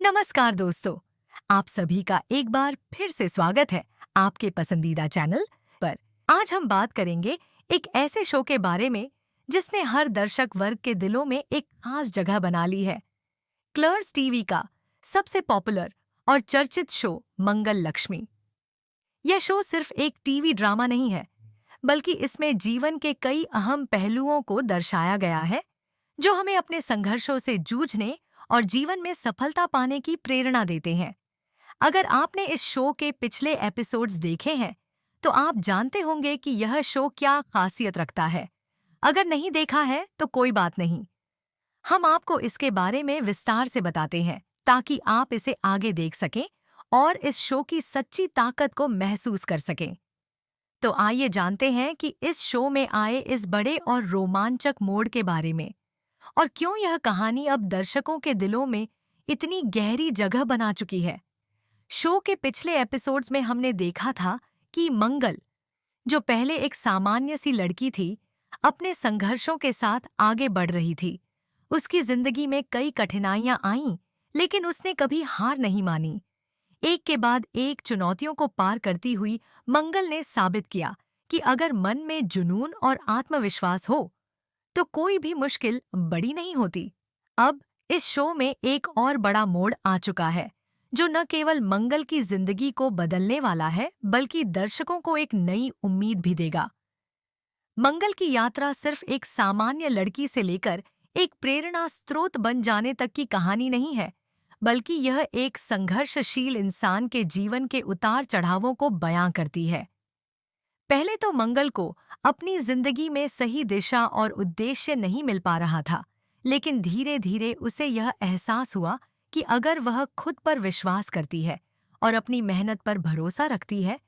नमस्कार दोस्तों, आप सभी का एक बार फिर से स्वागत है आपके पसंदीदा चैनल पर। आज हम बात करेंगे एक ऐसे शो के बारे में जिसने हर दर्शक वर्ग के दिलों में एक खास जगह बना ली है। क्लर्स टीवी का सबसे पॉपुलर और चर्चित शो मंगल लक्ष्मी। यह शो सिर्फ एक टीवी ड्रामा नहीं है, बल्कि इसमें जीवन के कई अहम पहलुओं को दर्शाया गया है जो हमें अपने संघर्षों से जूझने और जीवन में सफलता पाने की प्रेरणा देते हैं। अगर आपने इस शो के पिछले एपिसोड्स देखे हैं, तो आप जानते होंगे कि यह शो क्या खासियत रखता है। अगर नहीं देखा है, तो कोई बात नहीं। हम आपको इसके बारे में विस्तार से बताते हैं, ताकि आप इसे आगे देख सकें और इस शो की सच्ची ताकत को महसूस कर सकें। तो आइए जानते हैं कि इस शो में आए इस बड़े और रोमांचक मोड़ के बारे में, और क्यों यह कहानी अब दर्शकों के दिलों में इतनी गहरी जगह बना चुकी है। शो के पिछले एपिसोड्स में हमने देखा था कि मंगल, जो पहले एक सामान्य सी लड़की थी, अपने संघर्षों के साथ आगे बढ़ रही थी। उसकी जिंदगी में कई कठिनाइयां आईं, लेकिन उसने कभी हार नहीं मानी। एक के बाद एक चुनौतियों को पार करती हुई मंगल ने साबित किया कि अगर मन में जुनून और आत्मविश्वास हो, तो कोई भी मुश्किल बड़ी नहीं होती। अब इस शो में एक और बड़ा मोड़ आ चुका है, जो न केवल मंगल की जिंदगी को बदलने वाला है, बल्कि दर्शकों को एक नई उम्मीद भी देगा। मंगल की यात्रा सिर्फ एक सामान्य लड़की से लेकर एक प्रेरणा स्रोत बन जाने तक की कहानी नहीं है, बल्कि यह एक संघर्षशील इंसान के जीवन के उतार चढ़ावों को बयां करती है। पहले तो मंगल को अपनी जिंदगी में सही दिशा और उद्देश्य नहीं मिल पा रहा था, लेकिन धीरे धीरे उसे यह एहसास हुआ कि अगर वह खुद पर विश्वास करती है और अपनी मेहनत पर भरोसा रखती है,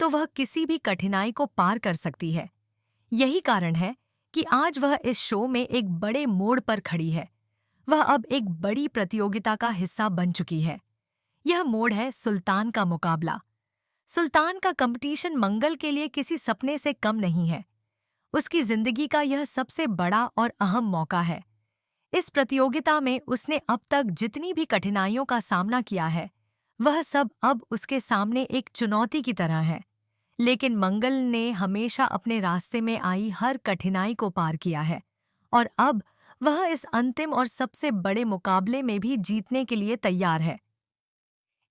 तो वह किसी भी कठिनाई को पार कर सकती है। यही कारण है कि आज वह इस शो में एक बड़े मोड़ पर खड़ी है। वह अब एक बड़ी प्रतियोगिता का हिस्सा बन चुकी है। यह मोड़ है सुल्तान का मुकाबला। सुल्तान का कंपटीशन मंगल के लिए किसी सपने से कम नहीं है। उसकी जिंदगी का यह सबसे बड़ा और अहम मौका है। इस प्रतियोगिता में उसने अब तक जितनी भी कठिनाइयों का सामना किया है, वह सब अब उसके सामने एक चुनौती की तरह है। लेकिन मंगल ने हमेशा अपने रास्ते में आई हर कठिनाई को पार किया है, और अब वह इस अंतिम और सबसे बड़े मुकाबले में भी जीतने के लिए तैयार है।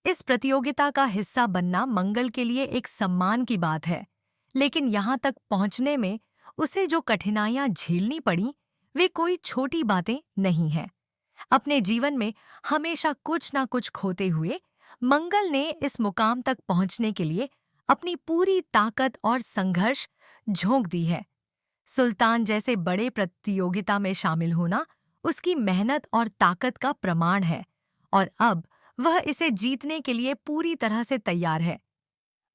इस प्रतियोगिता का हिस्सा बनना मंगल के लिए एक सम्मान की बात है, लेकिन यहाँ तक पहुँचने में उसे जो कठिनाइयाँ झेलनी पड़ी, वे कोई छोटी बातें नहीं हैं। अपने जीवन में हमेशा कुछ ना कुछ खोते हुए मंगल ने इस मुकाम तक पहुँचने के लिए अपनी पूरी ताकत और संघर्ष झोंक दी है। सुल्तान जैसे बड़े प्रतियोगिता में शामिल होना उसकी मेहनत और ताकत का प्रमाण है, और अब वह इसे जीतने के लिए पूरी तरह से तैयार है।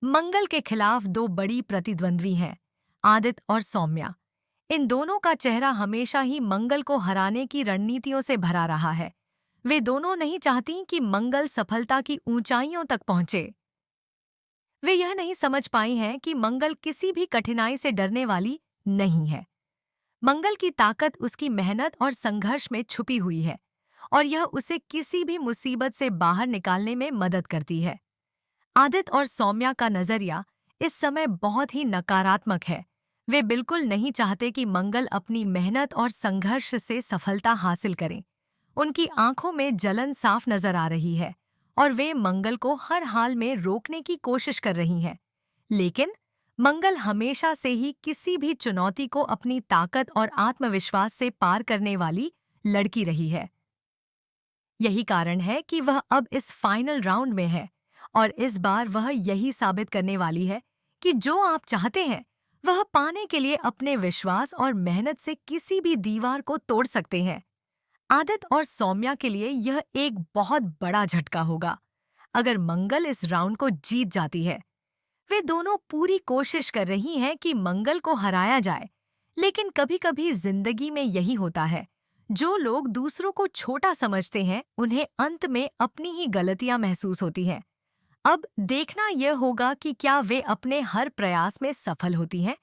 मंगल के खिलाफ दो बड़ी प्रतिद्वंद्वी हैं, आदित्य और सौम्या। इन दोनों का चेहरा हमेशा ही मंगल को हराने की रणनीतियों से भरा रहा है। वे दोनों नहीं चाहती कि मंगल सफलता की ऊंचाइयों तक पहुंचे। वे यह नहीं समझ पाई हैं कि मंगल किसी भी कठिनाई से डरने वाली नहीं है। मंगल की ताकत उसकी मेहनत और संघर्ष में छुपी हुई है, और यह उसे किसी भी मुसीबत से बाहर निकालने में मदद करती है। आदित्य और सौम्या का नजरिया इस समय बहुत ही नकारात्मक है। वे बिल्कुल नहीं चाहते कि मंगल अपनी मेहनत और संघर्ष से सफलता हासिल करें। उनकी आंखों में जलन साफ नजर आ रही है, और वे मंगल को हर हाल में रोकने की कोशिश कर रही हैं। लेकिन मंगल हमेशा से ही किसी भी चुनौती को अपनी ताकत और आत्मविश्वास से पार करने वाली लड़की रही है। यही कारण है कि वह अब इस फाइनल राउंड में है, और इस बार वह यही साबित करने वाली है कि जो आप चाहते हैं, वह पाने के लिए अपने विश्वास और मेहनत से किसी भी दीवार को तोड़ सकते हैं। आदित्य और सौम्या के लिए यह एक बहुत बड़ा झटका होगा अगर मंगल इस राउंड को जीत जाती है। वे दोनों पूरी कोशिश कर रही हैं कि मंगल को हराया जाए, लेकिन कभी-कभी जिंदगी में यही होता है। जो लोग दूसरों को छोटा समझते हैं, उन्हें अंत में अपनी ही गलतियां महसूस होती हैं। अब देखना यह होगा कि क्या वे अपने हर प्रयास में सफल होती हैं,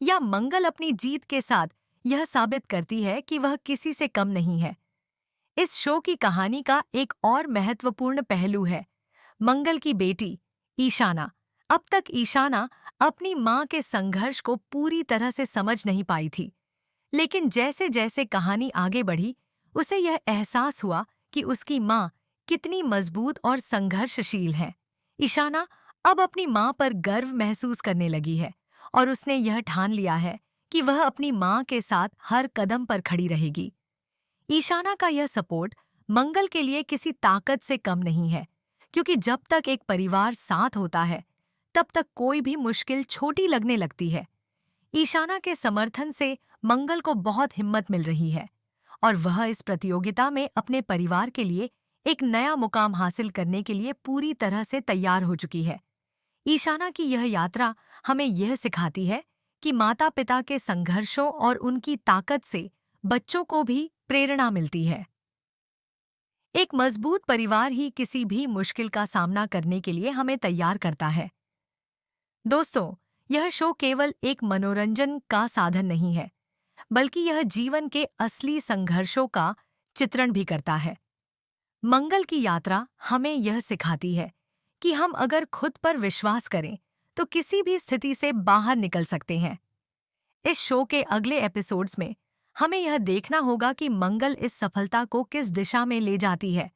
या मंगल अपनी जीत के साथ यह साबित करती है कि वह किसी से कम नहीं है। इस शो की कहानी का एक और महत्वपूर्ण पहलू है मंगल की बेटी ईशाना। अब तक ईशाना अपनी माँ के संघर्ष को पूरी तरह से समझ नहीं पाई थी, लेकिन जैसे जैसे कहानी आगे बढ़ी, उसे यह एहसास हुआ कि उसकी माँ कितनी मजबूत और संघर्षशील है। ईशाना अब अपनी माँ पर गर्व महसूस करने लगी है और उसने यह ठान लिया है कि वह अपनी माँ के साथ हर कदम पर खड़ी रहेगी। ईशाना का यह सपोर्ट मंगल के लिए किसी ताकत से कम नहीं है, क्योंकि जब तक एक परिवार साथ होता है, तब तक कोई भी मुश्किल छोटी लगने लगती है। ईशाना के समर्थन से मंगल को बहुत हिम्मत मिल रही है और वह इस प्रतियोगिता में अपने परिवार के लिए एक नया मुकाम हासिल करने के लिए पूरी तरह से तैयार हो चुकी है। ईशाना की यह यात्रा हमें यह सिखाती है कि माता-पिता के संघर्षों और उनकी ताकत से बच्चों को भी प्रेरणा मिलती है। एक मजबूत परिवार ही किसी भी मुश्किल का सामना करने के लिए हमें तैयार करता है। दोस्तों, यह शो केवल एक मनोरंजन का साधन नहीं है, बल्कि यह जीवन के असली संघर्षों का चित्रण भी करता है। मंगल की यात्रा हमें यह सिखाती है कि हम अगर खुद पर विश्वास करें, तो किसी भी स्थिति से बाहर निकल सकते हैं। इस शो के अगले एपिसोड्स में हमें यह देखना होगा कि मंगल इस सफलता को किस दिशा में ले जाती है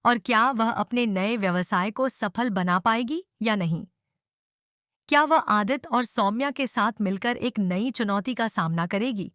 और क्या वह अपने नए व्यवसाय को सफल बना पाएगी या नहीं। क्या वह आदित्य और सौम्या के साथ मिलकर एक नई चुनौती का सामना करेगी?